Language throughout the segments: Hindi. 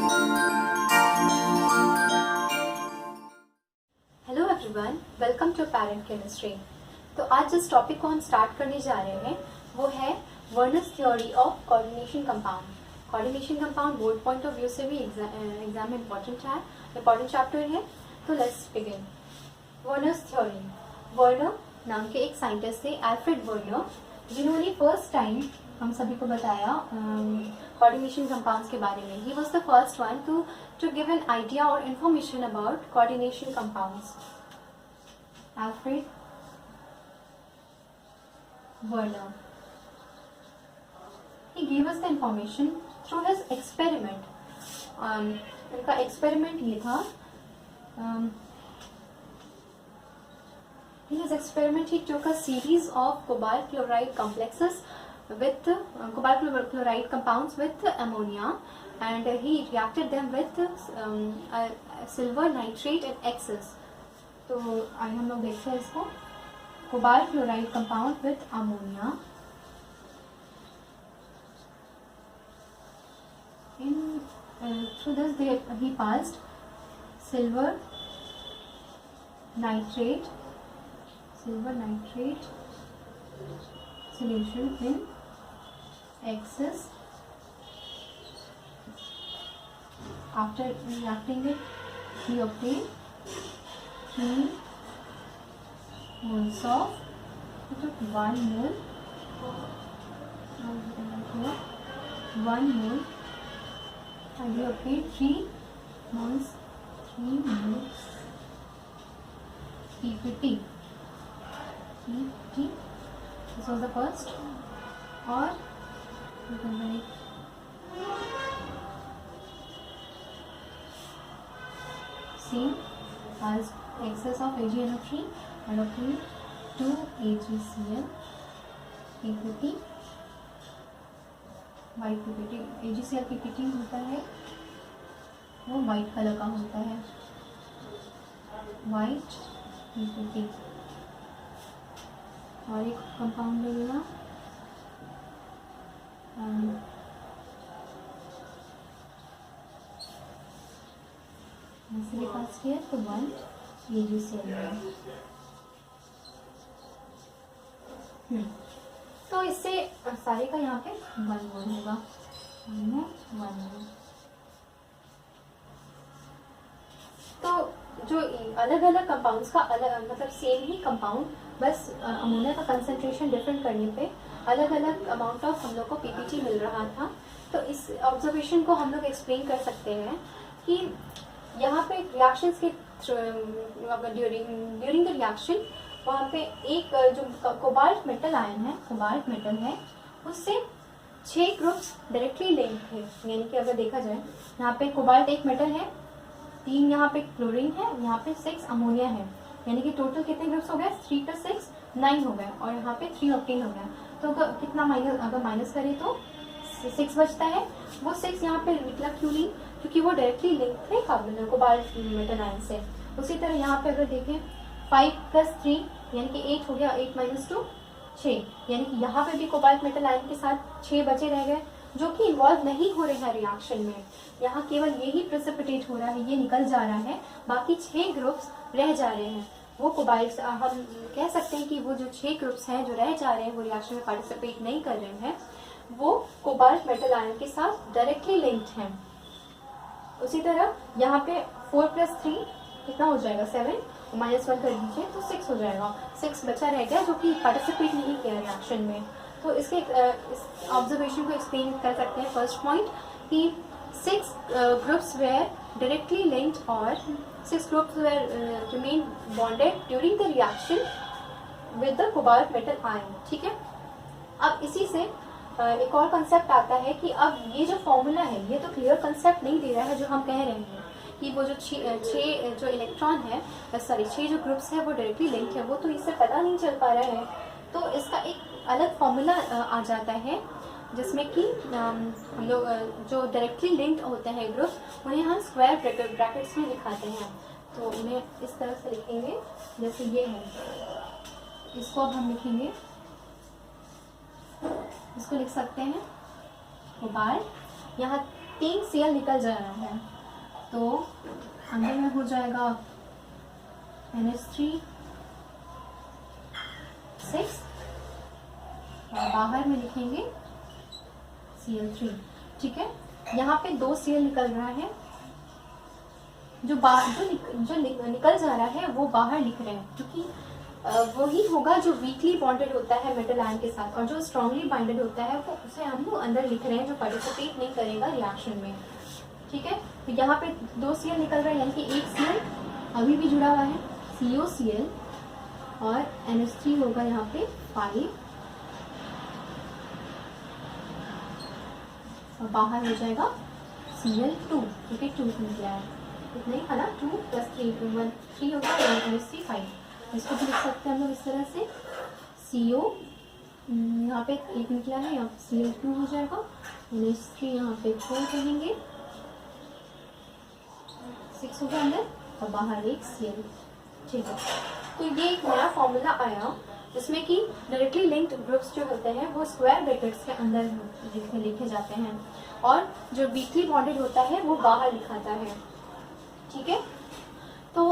Hello everyone, welcome to parent chemistry. तो आज जिस टॉपिक को हम स्टार्ट करने जा रहे हैं वो है Werner's theory of coordination compound. Coordination compound board point of view से भी एग्जाम में इम्पोर्टेंट चैप्टर है। तो let's begin. Werner's theory. Werner नाम के एक साइंटिस्ट थे, एल्फ्रेड वर्नर, जिन्होंने फर्स्ट टाइम हम सभी को बताया कोऑर्डिनेशन कंपाउंड्स के बारे में। He was the first one to give an idea और information about coordination compounds. Alfred Werner, he gave us the information through his experiment. उनका एक्सपेरिमेंट ये था, in his experiment he took a series of cobalt chloride complexes with cobalt chloride compounds with ammonia, and he reacted them with silver nitrate and excess. तो आइए हम लोग देखते हैं इसको। cobalt chloride compound with ammonia, through this he passed silver nitrate solution in excess. After reacting it, he obtained 3 moles of 1 mole, 1 mole, and we obtained 3 moles PPT. This was the first. Or you can write same as excess of AgNO3 and obtained 2 AgCl PPT. White PPT, AgCl PPT होता है वो वाइट कलर का होता है, वाइट PPT। और एक कंपाउंड लगेगा मेरे पास किया तो 1 AgCl। तो इससे सारे का यहाँ पे 1 मोल होगा, 1 मोल। तो जो अलग अलग कंपाउंड्स का अलग मतलब सेम ही कंपाउंड, बस अमोनिया का कंसंट्रेशन डिफरेंट करने पे अलग अलग अमाउंट ऑफ हम लोग को पीपीटी मिल रहा था। तो इस ऑब्जर्वेशन को हम लोग एक्सप्लेन कर सकते हैं कि यहाँ पे रिएक्शंस के ड्यूरिंग द रिएक्शन वहाँ पे एक जो कोबाल्ट मेटल आयन है, कोबाल्ट मेटल है, उससे 6 ग्रुप्स डायरेक्टली लिंक है। यानी कि अगर देखा जाए यहाँ पे कोबाल्ट एक मेटल है, 3 यहाँ पे क्लोरीन है, यहाँ पे 6 अमोनिया है, यानी कि टोटल कितने ग्रुप्स हो गए? 3 + 6 9 हो गए, और यहाँ पे 3 ऑक्टेन हो गया। तो कितना अगर माइनस करें तो 6 बचता है। वो 6 यहाँ पे निकला क्यों नहीं? क्योंकि वो डायरेक्टली लिंक थे कार्बन कोबाल्ट मेटल आयन से। उसी तरह यहाँ पे अगर देखें 5 + 3 यानी कि 8 हो गया, 8 - 2 6, यानी कि यहाँ पे भी कोबाल्ट मेटल आयन के साथ 6 बचे रह गए, जो कि इन्वॉल्व नहीं हो रहे हैं रिएक्शन में। यहाँ केवल यही प्रेसिपिटेट हो रहा है, ये निकल जा रहा है, बाकी 6 ग्रुप्स रह जा रहे हैं। वो कोबाल्ट, हम कह सकते हैं कि वो जो 6 ग्रुप्स हैं जो रह जा रहे हैं, वो रिएक्शन में पार्टिसिपेट नहीं कर रहे हैं, वो कोबाल्ट मेटल आयन के साथ डायरेक्टली लिंक्ड हैं। उसी तरह यहाँ पे 4 + 3 कितना हो जाएगा? 7, -1 कर दीजिए तो 6 हो जाएगा। 6 बचा रह गया जो कि पार्टिसिपेट नहीं किया रिएक्शन में। तो इसके इस ऑब्जर्वेशन को एक्सप्लेन कर सकते हैं। फर्स्ट पॉइंट कि 6 ग्रुप्स वेयर डायरेक्टली लिंक्ड और 6 groups where remain bonded during the reaction with the cobalt metal ion. ठीक है, अब इसी से एक और कंसेप्ट आता है कि अब ये जो फॉर्मूला है ये तो क्लियर कंसेप्ट नहीं दे रहा है। जो हम कह रहे हैं कि वो जो 6 जो इलेक्ट्रॉन है, सॉरी 6 जो ग्रुप्स है वो डायरेक्टली लिंक है, वो तो इससे पता नहीं चल पा रहा है। तो इसका एक अलग फॉर्मूला आ जाता है जिसमें कि हम लोग जो डायरेक्टली लिंक्ड होते हैं ग्रुप, उन्हें हम स्क्वायर ब्रैकेट्स में दिखाते हैं। तो उन्हें इस तरह से लिखेंगे जैसे ये है, इसको अब हम लिखेंगे, इसको लिख सकते हैं कोबाल्ट। यहाँ 3 Cl निकल जा रहा है, तो अंदर में हो जाएगा NH3 6 और बाहर में लिखेंगे Cl3। ठीक है, यहाँ पे 2 Cl निकल रहा है, जो निकल जा रहा है वो बाहर लिख रहे हैं, क्योंकि वही होगा जो वीकली बॉन्डेड होता है मेटल आयन के साथ, और जो स्ट्रांगली बाइंडेड होता है वो उसे हम लोग अंदर लिख रहे हैं, जो पार्टिसिपेट नहीं करेगा रिएक्शन में। ठीक है, तो यहाँ पे 2 Cl निकल रहा है, यानी कि 1 Cl अभी भी जुड़ा हुआ है COCl, और NH3 होगा यहाँ पे 5 और बाहर हो जाएगा Cl2, क्योंकि 2 निकला है, इतना ही है ना, 2 + 3 1 3 होगा, NH3 5। इसको भी लिख सकते हैं हम लोग इस तरह से, CO यहाँ पे 1 निकला है, यहाँ पे Cl2 हो जाएगा, NH3 यहाँ पे 4 रहेंगे, 6 होगा अंदर और बाहर 1 Cl। ठीक है, तो ये एक नया फॉर्मूला आया जिसमें कि डायरेक्टली लिंक्ड ग्रुप्स जो होते हैं वो स्क्वायर ब्रैकेट्स के अंदर लिखे जाते हैं, और जो वीकली बॉन्डेड होता है वो बाहर लिखाता है। ठीक है, तो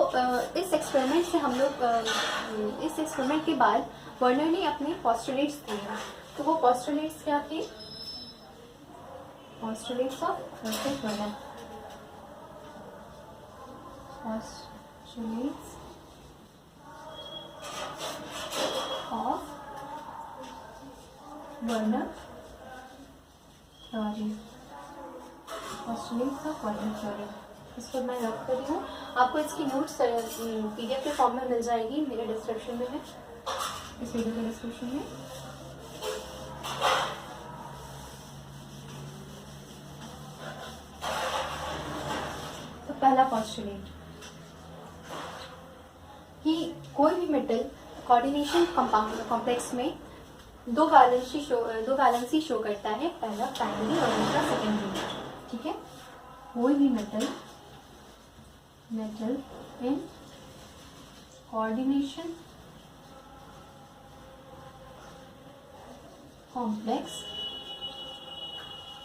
इस एक्सपेरिमेंट से हम लोग इस एक्सपेरिमेंट के बाद वर्नर ने अपने पोस्टुलेट्स दिए, तो वो पोस्टुलेट्स क्या थे? Postulates of Werner, postulates of Werner theory, postulates of Werner theory. इसको मैं रख कर रही हूँ, आपको इसकी नोट्स PDF के फॉर्म में मिल जाएगी, मेरे डिस्क्रिप्शन में है, इस वीडियो के डिस्क्रिप्शन में। तो पहला पोस्टुलेट कि कोई भी मेटल कोऑर्डिनेशन कॉम्प्लेक्स में दो वैलेंसी शो करता है, पहला प्राइमरी और दूसरा सेकेंडरी। ठीक है, कोई भी metal in coordination complex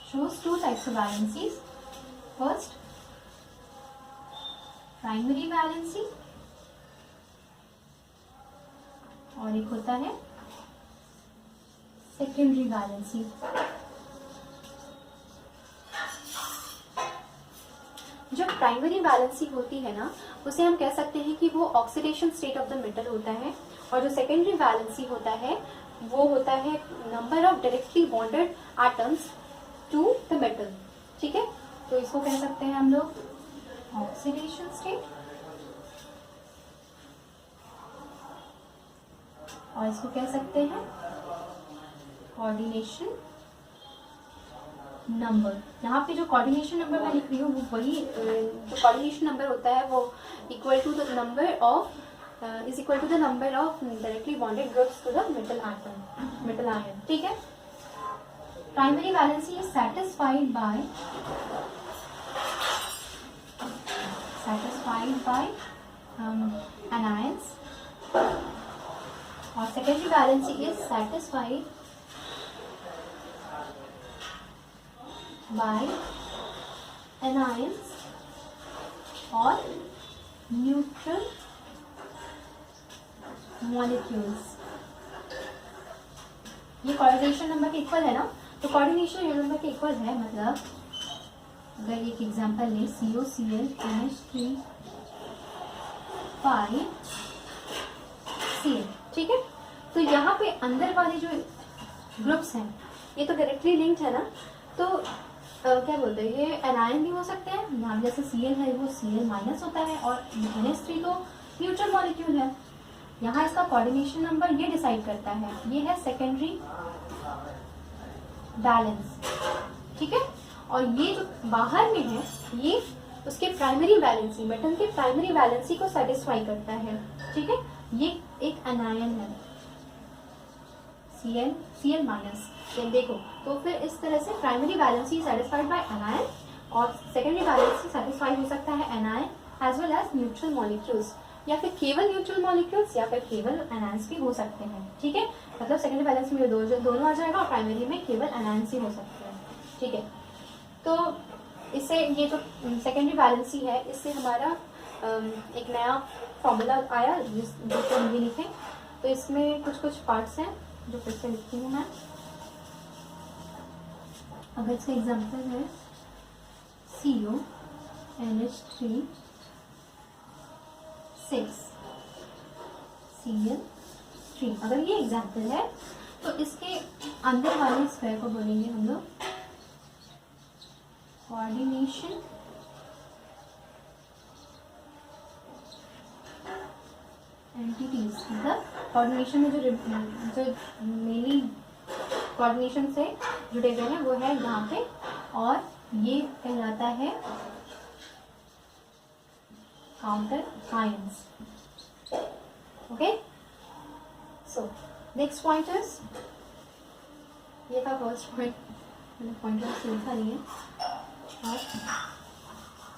shows 2 types of valencies. First, primary valency, और एक होता है secondary valency। जो प्राइमरी वैलेंसी होती है ना, उसे हम कह सकते हैं कि वो oxidation state of the metal होता है, और जो सेकेंडरी वैलेंसी होता है वो होता है number of directly bonded atoms to the metal. ठीक है, तो इसको कह सकते हैं हम लोग ऑक्सीडेशन स्टेट, और इसको कह सकते हैं कोऑर्डिनेशन नंबर। यहाँ पे जो कोऑर्डिनेशन नंबर मैं लिख रही हूँ वो वही जो कोऑर्डिनेशन नंबर होता है वो equal to the number of directly bonded groups to the metal ion. ठीक है, primary valency is satisfied by anions, और secondary valency is satisfied by anions और neutral molecules। ये कोऑर्डिनेशन नंबर के इक्वल है ना, तो कोऑर्डिनेशन नंबर के इक्वल है, मतलब अगर एक एग्जांपल ले COCl NH3 5 Cl। ठीक है, तो यहाँ पे अंदर वाले जो ग्रुप्स हैं ये तो डायरेक्टली लिंक्ड है ना, तो क्या बोलते हैं, ये एनायन भी हो सकते हैं, यहाँ जैसे Cl है वो Cl- होता है, और NH3 तो न्यूट्रल मॉलिक्यूल है। यहाँ इसका कोऑर्डिनेशन नंबर ये डिसाइड करता है, ये है सेकेंडरी बैलेंस। ठीक है, और ये जो बाहर में है ये उसके प्राइमरी वैलेंसी, मेटल के प्राइमरी वैलेंसी को सेटिस्फाई करता है। ठीक है, ये एक एनायन है Cl-। देखो तो फिर इस तरह से primary valency satisfied by anion, और सेकेंडरी वैलेंसी सेटिस्फाई हो सकता है anion as well as neutral molecules, या फिर केवल न्यूट्रल मॉलिक्यूल्स या फिर केवल एनायंस भी हो सकते हैं। ठीक है, मतलब सेकेंडरी वैलेंसी में दोनों आ जाएगा, और प्राइमरी में केवल एनायंस ही हो सकते हैं। ठीक है, तो इससे ये जो सेकेंडरी वैलेंसी है, इससे हमारा एक नया फॉर्मूला आया जिसको हम ये लिखें। तो इसमें कुछ कुछ पार्ट्स हैं जो फिर से लिखती हूँ मैं। अगर इसका एग्जाम्पल है CO NH3 6 Cl3, अगर ये एग्जाम्पल है तो इसके अंदर वाले स्क्वायर को बोलेंगे हम लोग कोऑर्डिनेशन एंटिटीज। मतलब कोऑर्डिनेशन में जो मेनली कोऑर्डिनेशन से जुड़े हुए हैं वो है यहाँ पे, और ये कहलाता है counter ions. Okay, so next point is, ये था फर्स्ट पॉइंट, मैंने पॉइंटर से लिखा नहीं है और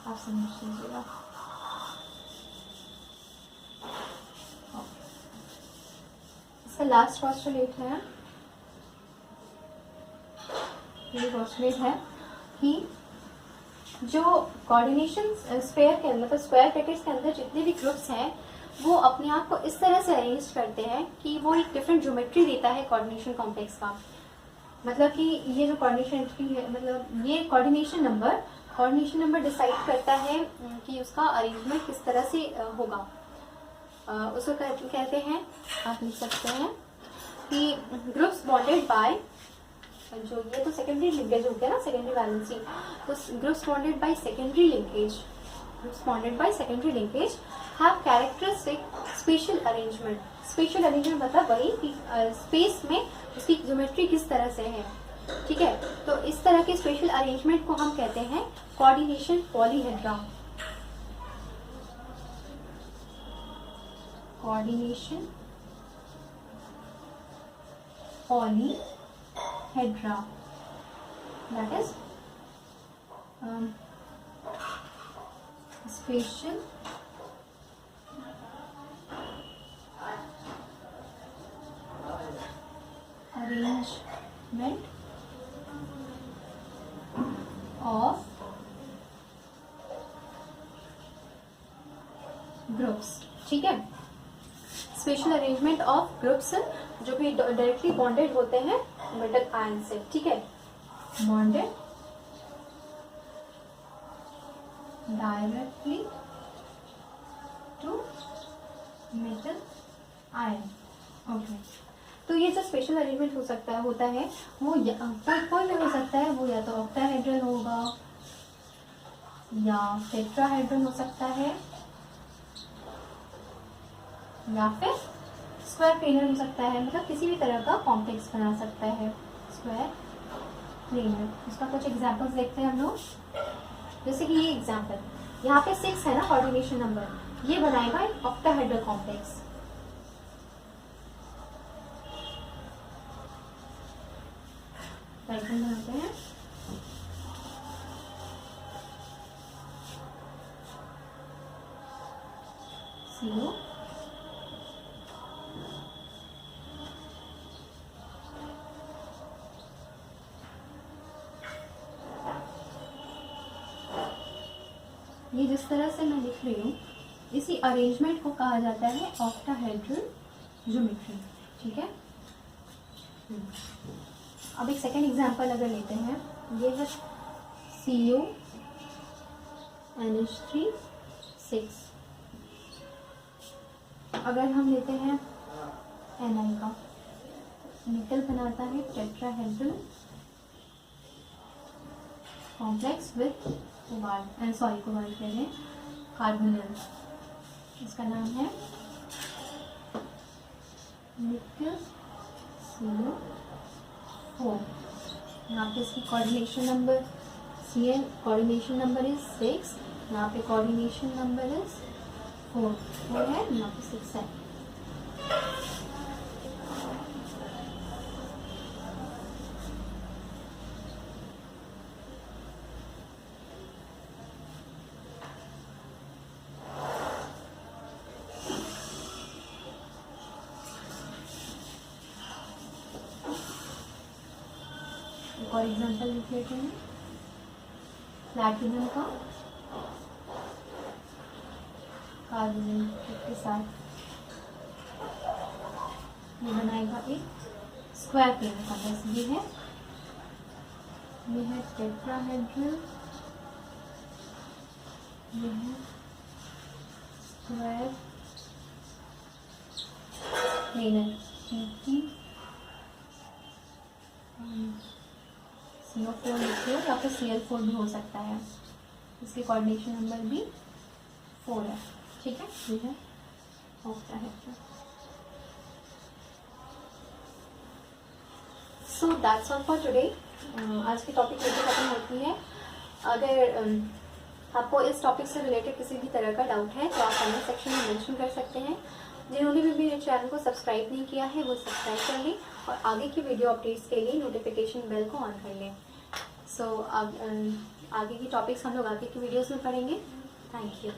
आप समझ लीजिएगा। इसका लास्ट पोस्टुलेट है, ये पोस्टुलेट है कि जो कोऑर्डिनेशन स्क्वायर के मतलब स्क्वायर ब्रैकेट्स के अंदर जितने भी ग्रुप्स हैं वो अपने आप को इस तरह से अरेंज करते हैं कि वो एक डिफरेंट ज्योमेट्री देता है कोऑर्डिनेशन कॉम्प्लेक्स का। मतलब कि ये जो कोऑर्डिनेशन एंटिटी है, मतलब ये कोऑर्डिनेशन नंबर डिसाइड करता है कि उसका अरेंजमेंट किस तरह से होगा। उसको कहते हैं, आप लिख सकते हैं कि ग्रुप्स बॉन्डेड बाय, जो ये तो सेकेंडरी लिंकेज हो गया ना, सेकेंडरी वैलेंसी, तो groups bonded by secondary linkage have characteristic special arrangement. Special arrangement मतलब वही कि स्पेस में उसकी ज्योमेट्री किस तरह से है, ठीक है। तो इस तरह के स्पेशल अरेंजमेंट को हम कहते हैं coordination polyhedra. Coordination polyhedra, that is spatial arrangement of groups, ठीक है। स्पेशल अरेंजमेंट ऑफ ग्रुप्स जो भी डायरेक्टली बॉन्डेड होते हैं मेटल आयन से, ठीक है, bonded directly to metal ion. Okay, तो ये जो स्पेशल अरेंजमेंट हो सकता है होता है वो कोई भी हो सकता है, वो या तो ऑक्टाहेड्रल होगा या टेट्राहेड्रल हो सकता है या फिर स्क्वायर प्लेनर हो सकता है। मतलब किसी भी तरह का कॉम्प्लेक्स बना सकता है स्क्वायर प्लेनर। इसका कुछ एग्जांपल्स देखते हैं हम लोग। जैसे कि ये एग्जांपल यहाँ पे 6 है ना कोऑर्डिनेशन नंबर, ये बनाएगा एक ऑक्टाहेड्रल कॉम्प्लेक्स। डायग्राम बनाते हैं। CO ये जिस तरह से मैं लिख रही हूँ इसी अरेंजमेंट को कहा जाता है ऑक्टाहेड्रल ज्योमेट्री, ठीक है। अब एक सेकेंड एग्जांपल अगर लेते हैं, ये है CO NH3 6। अगर हम लेते हैं Ni का, निकल बनाता है टेट्राहेड्रल कॉम्प्लेक्स विथ कोबाल्ट कह रहे हैं कार्बोनिल। इसका नाम है निकल CO4। यहाँ पे इसकी coordination number Cn coordination number is 6, यहाँ पे कोऑर्डिनेशन नंबर इज 4 है, यहाँ पे 6 है। और एग्जाम्पल लिख लेते हैं। प्लैटिनम का कार्बोनिल के साथ ये बनाएगा एक स्क्वायर पेन का बस। ये है टेट्राहेड्रल, ये है स्क्वायर प्लेनर CO4 लिखिए या फिर Cl4 भी हो सकता है। इसके कोऑर्डिनेशन नंबर भी 4 है। ठीक है, ये है octahedral. So that's all for today. आज की टॉपिक यही खत्म होती है। अगर आपको इस टॉपिक से रिलेटेड किसी भी तरह का डाउट है तो आप कमेंट सेक्शन में मेंशन कर सकते हैं। जिन्होंने भी मेरे चैनल को सब्सक्राइब नहीं किया है वो सब्सक्राइब कर लें और आगे की वीडियो अपडेट्स के लिए नोटिफिकेशन बेल को ऑन कर लें। सो आगे की टॉपिक्स हम लोग आगे की वीडियोस में पढ़ेंगे। Thank you.